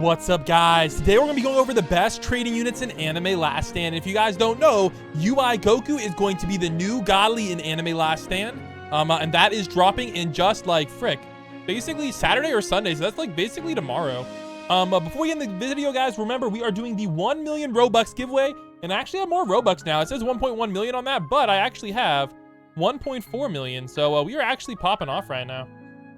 What's up, guys? Today we're gonna be going over the best trading units in Anime Last Stand. If you guys don't know, UI Goku is going to be the new godly in Anime Last Stand, and that is dropping in just like basically Saturday or Sunday. So that's like basically tomorrow. But before we get in the video, guys, remember we are doing the 1 million Robux giveaway, and I actually have more Robux now. It says 1.1 million on that, but I actually have 1.4 million. So we are actually popping off right now.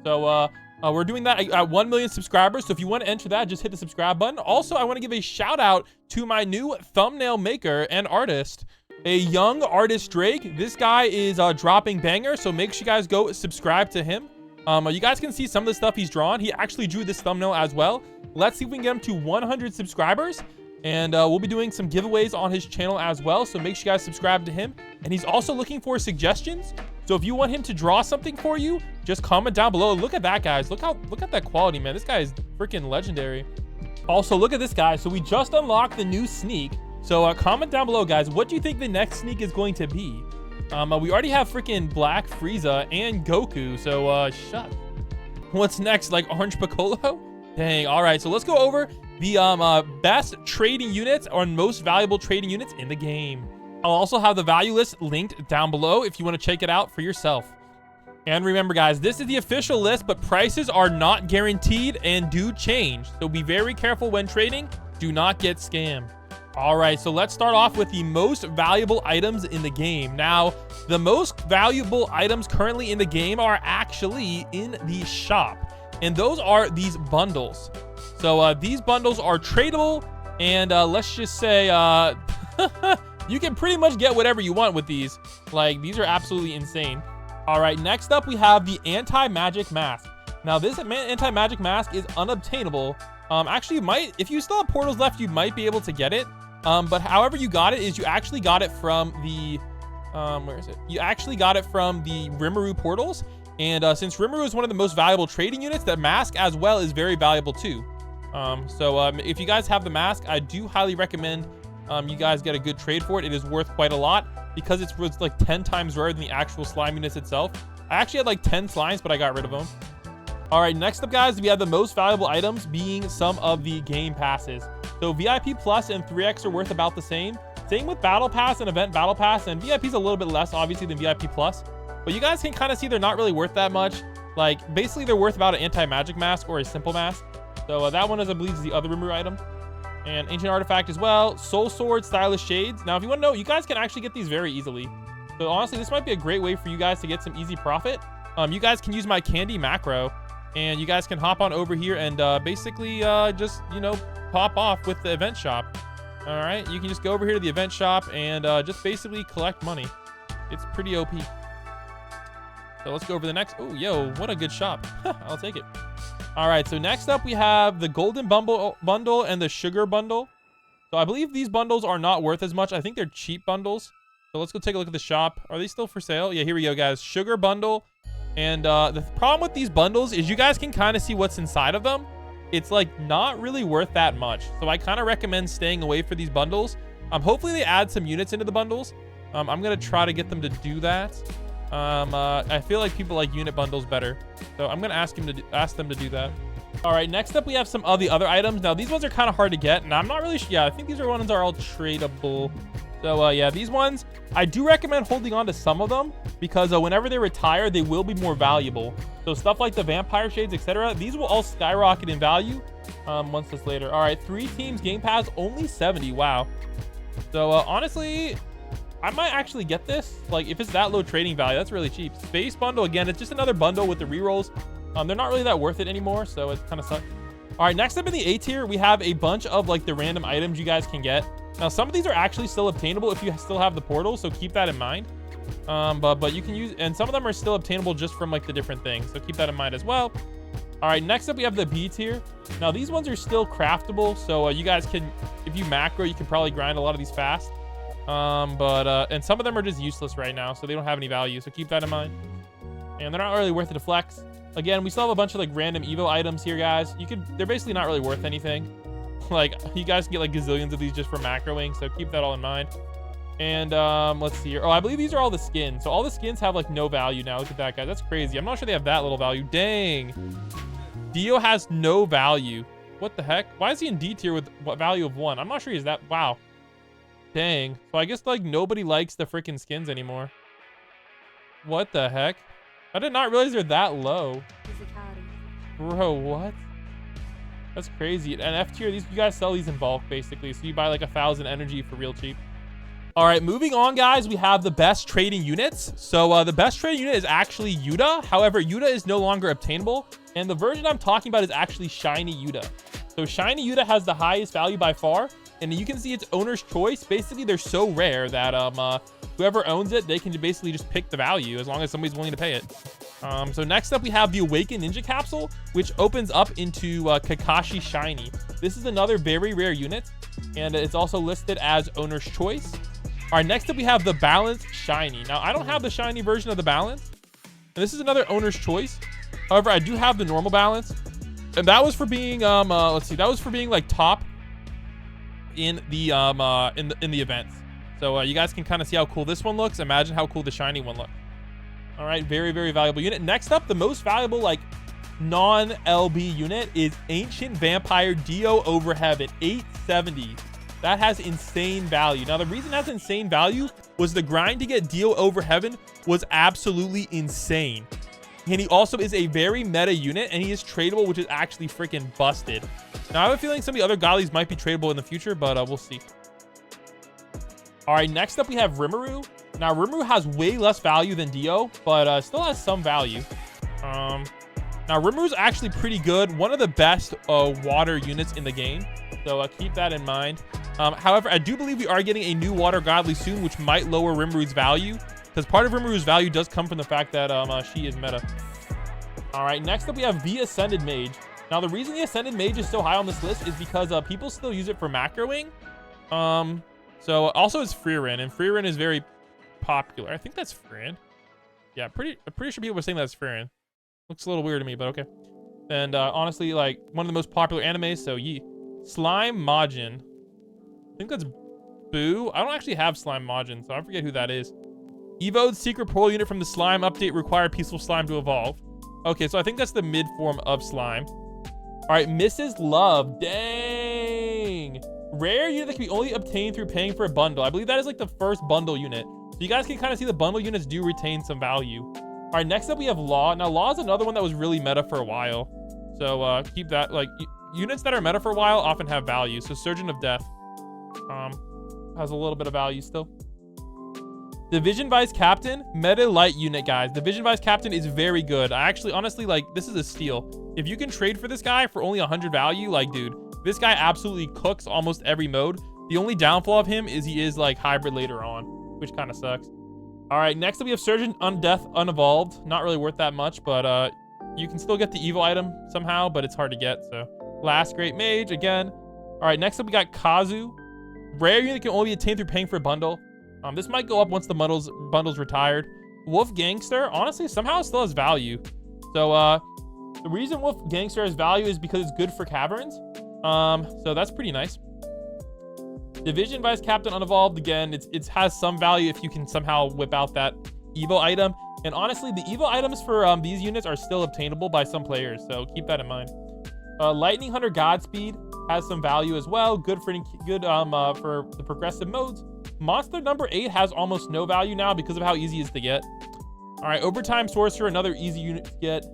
So we're doing that at 1 million subscribers. So if you want to enter that, just hit the subscribe button. Also, I want to give a shout out to my new thumbnail maker and artist, a young artist Drake. This guy is dropping bangers, so make sure you guys go subscribe to him. You guys can see some of the stuff he's drawn. He actually drew this thumbnail as well. Let's see if we can get him to 100 subscribers. And we'll be doing some giveaways on his channel as well. So make sure you guys subscribe to him. And he's also looking for suggestions. So if you want him to draw something for you, just comment down below. Look at that, guys. Look at that quality, man. This guy is freaking legendary. Also, look at this guy. So we just unlocked the new sneak. So comment down below, guys. What do you think the next sneak is going to be? We already have freaking Black Frieza and Goku. So shut. What's next? Like Orange Piccolo? Dang. All right. So let's go over the best trading units or most valuable trading units in the game. I'll also have the value list linked down below if you want to check it out for yourself. And remember, guys, this is the official list, but prices are not guaranteed and do change. So be very careful when trading. Do not get scammed. All right, so let's start off with the most valuable items in the game. Now, the most valuable items currently in the game are actually in the shop. And those are these bundles. So these bundles are tradable. And let's just say you can pretty much get whatever you want with these. Like, these are absolutely insane. All right, next up, we have the anti-magic mask. Now, this anti-magic mask is unobtainable. Actually, if you still have portals left, you might be able to get it. But however you got it is you actually got it from the, where is it? You actually got it from the Rimuru portals. And since Rimuru is one of the most valuable trading units, the mask as well is very valuable too. If you guys have the mask, I do highly recommend you guys get a good trade for it. It is worth quite a lot because it's like 10 times rarer than the actual slime units itself. I actually had like 10 slimes, but I got rid of them. All right, next up, guys, we have the most valuable items being some of the game passes. So VIP Plus and 3X are worth about the same. Same with Battle Pass and Event Battle Pass, and VIP is a little bit less, obviously, than VIP Plus. But you guys can kind of see they're not really worth that much. Like, basically, they're worth about an anti-magic mask or a simple mask. So that one, I believe, is the other Rimuru item. And Ancient Artifact as well. Soul Sword, Stylish Shades. Now, if you want to know, you guys can actually get these very easily. So honestly, this might be a great way for you guys to get some easy profit. You guys can use my candy macro. And you guys can hop on over here and basically just, pop off with the event shop. All right, you can just go over here to the event shop and just basically collect money. It's pretty OP. So let's go over the next. Oh, yo, what a good shop. I'll take it. All right, so next up we have the Golden Bundle and the Sugar Bundle. So I believe these bundles are not worth as much. I think they're cheap bundles. So let's go take a look at the shop. Are they still for sale? Yeah, here we go, guys. Sugar Bundle. And the problem with these bundles is you guys can kind of see what's inside of them. It's like not really worth that much. So I kind of recommend staying away for these bundles. Hopefully they add some units into the bundles. I'm going to try to get them to do that. I feel like people like unit bundles better. So I'm going to ask them to do that. All right, next up we have some of the other items. Now these ones are kind of hard to get, and I'm not really sure. Yeah, I think these ones are all tradable. So yeah, these ones, I do recommend holding on to some of them because whenever they retire, they will be more valuable. So stuff like the Vampire Shades, etc., these will all skyrocket in value once this later. All right, 3 teams Game Pass, only 70. Wow. So honestly, I might actually get this. Like, if it's that low trading value, that's really cheap. Space Bundle, again, it's just another bundle with the rerolls. They're not really that worth it anymore, so it kind of sucks. All right, next up in the A tier, we have a bunch of like the random items you guys can get. Now, some of these are actually still obtainable if you still have the portal, so keep that in mind. But you can use, and some of them are still obtainable just from like the different things, so keep that in mind as well. All right, next up we have the B tier. Now, these ones are still craftable, so you guys can, if you macro, you can probably grind a lot of these fast. And some of them are just useless right now, so they don't have any value, so keep that in mind. And they're not really worth it to flex. Again, we still have a bunch of like random Evo items here, guys. They're basically not really worth anything. Like, you guys can get like gazillions of these just for macroing, so keep that all in mind. And let's see here. Oh, I believe these are all the skins. So all the skins have like no value now. Look at that, guys. That's crazy. I'm not sure they have that little value. Dang. Dio has no value. What the heck? Why is he in D tier with what value of 1? I'm not sure he's that. Wow. Dang. So I guess like nobody likes the freaking skins anymore. What the heck? I did not realize they're that low. Musicality. Bro, what? That's crazy. And F tier, these you guys sell these in bulk basically. So you buy like 1,000 energy for real cheap. All right, moving on, guys. We have the best trading units. So the best trading unit is actually Yuta. However, Yuta is no longer obtainable. And the version I'm talking about is actually Shiny Yuta. So Shiny Yuta has the highest value by far. And you can see it's owner's choice. Basically, they're so rare that whoever owns it, they can basically just pick the value as long as somebody's willing to pay it. So next up, we have the Awakened Ninja Capsule, which opens up into Kakashi Shiny. This is another very rare unit, and it's also listed as owner's choice. All right, next up, we have the Balance Shiny. Now, I don't have the shiny version of the Balance, and this is another owner's choice. However, I do have the normal Balance, and that was for being, let's see, that was for being like top in the events. So you guys can kind of see how cool this one looks. Imagine how cool the shiny one looks. All right, very, very valuable unit. Next up, the most valuable like non-LB unit is Ancient Vampire Dio Over Heaven, 870. That has insane value. Now, the reason it has insane value was the grind to get Dio Over Heaven was absolutely insane. And he also is a very meta unit, and he is tradable, which is actually freaking busted. Now, I have a feeling some of the other godlies might be tradable in the future, but we'll see. All right, next up, we have Rimuru. Now, Rimuru has way less value than Dio, but still has some value. Now, Rimuru's actually pretty good. One of the best water units in the game, so keep that in mind. However, I do believe we are getting a new water godly soon, which might lower Rimuru's value, because part of Rimuru's value does come from the fact that she is meta. All right, next up, we have the Ascended Mage. Now, the reason the Ascended Mage is so high on this list is because people still use it for macroing. So also it's Freerin, and Freerin is very popular. I think that's Freerin. Yeah, I'm pretty sure people were saying that's Freerin. Looks a little weird to me, but okay. And honestly, like one of the most popular animes, so Slime Majin. I think that's Boo. I don't actually have Slime Majin, so I forget who that is. Evo's secret portal unit from the slime update required peaceful slime to evolve. Okay, so I think that's the mid form of slime. All right, Mrs. Love. Dang. Rare unit that can be only obtained through paying for a bundle. I believe that is like the first bundle unit. So you guys can kind of see the bundle units do retain some value. All right, next up we have Law. Now, Law is another one that was really meta for a while. So keep that, like, units that are meta for a while often have value. So Surgeon of Death has a little bit of value still. Division Vice Captain, meta light unit, guys. Division Vice Captain is very good. I actually, honestly, like, this is a steal. If you can trade for this guy for only 100 value, like, dude, this guy absolutely cooks almost every mode. The only downfall of him is he is, like, hybrid later on, which kind of sucks. All right, next up we have Surgeon Undeath Unevolved. Not really worth that much, but you can still get the evil item somehow, but it's hard to get, so. Last Great Mage, again. All right, next up we got Kazu. Rare unit can only be attained through paying for a bundle. This might go up once the bundle's retired. Wolf Gangster, honestly, somehow it still has value. So the reason Wolf Gangster has value is because it's good for caverns. So that's pretty nice. Division Vice Captain Unevolved, again, it has some value if you can somehow whip out that Evo item. And honestly, the Evo items for these units are still obtainable by some players, so keep that in mind. Lightning Hunter Godspeed has some value as well. Good for the progressive modes. Monster number 8 has almost no value now because of how easy it is to get. All right, Overtime Sorcerer, another easy unit to get.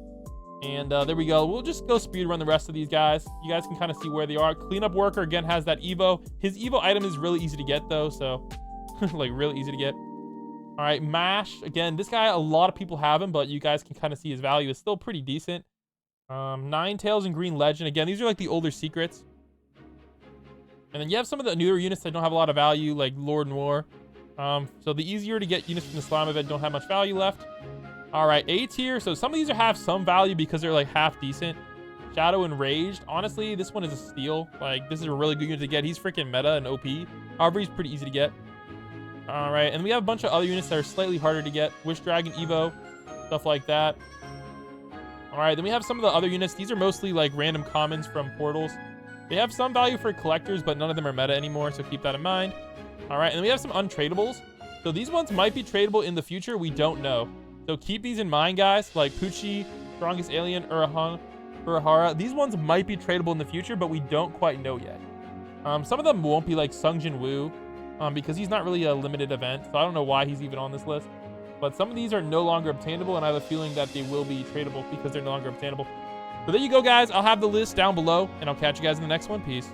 And there we go. We'll just go speed run the rest of these guys. You guys can kind of see where they are. Cleanup Worker, again, has that Evo. His Evo item is really easy to get, though, so like really easy to get. All right, Mash. Again, this guy, a lot of people have him, but you guys can kind of see his value is still pretty decent. Ninetales and Green Legend. Again, these are like the older secrets. And then you have some of the newer units that don't have a lot of value, like Lord Noir. So the easier to get units from the slime event don't have much value left. All right, A tier. So some of these have some value because they're like half decent. Shadow Enraged. Honestly, this one is a steal. Like, this is a really good unit to get. He's freaking meta and OP. However, he's pretty easy to get. All right, and we have a bunch of other units that are slightly harder to get. Wish Dragon Evo, stuff like that. All right, then we have some of the other units. These are mostly like random commons from portals. They have some value for collectors, but none of them are meta anymore, so keep that in mind. All right, and then we have some untradables. So these ones might be tradable in the future. We don't know. So keep these in mind, guys, like Pucci, Strongest Alien, Urahang. Kurahara. These ones might be tradable in the future, but we don't quite know yet. Some of them won't be like Sung Jin Woo, because he's not really a limited event, so I don't know why he's even on this list. But some of these are no longer obtainable, and I have a feeling that they will be tradable because they're no longer obtainable. So there you go, guys. I'll have the list down below, and I'll catch you guys in the next one. Peace.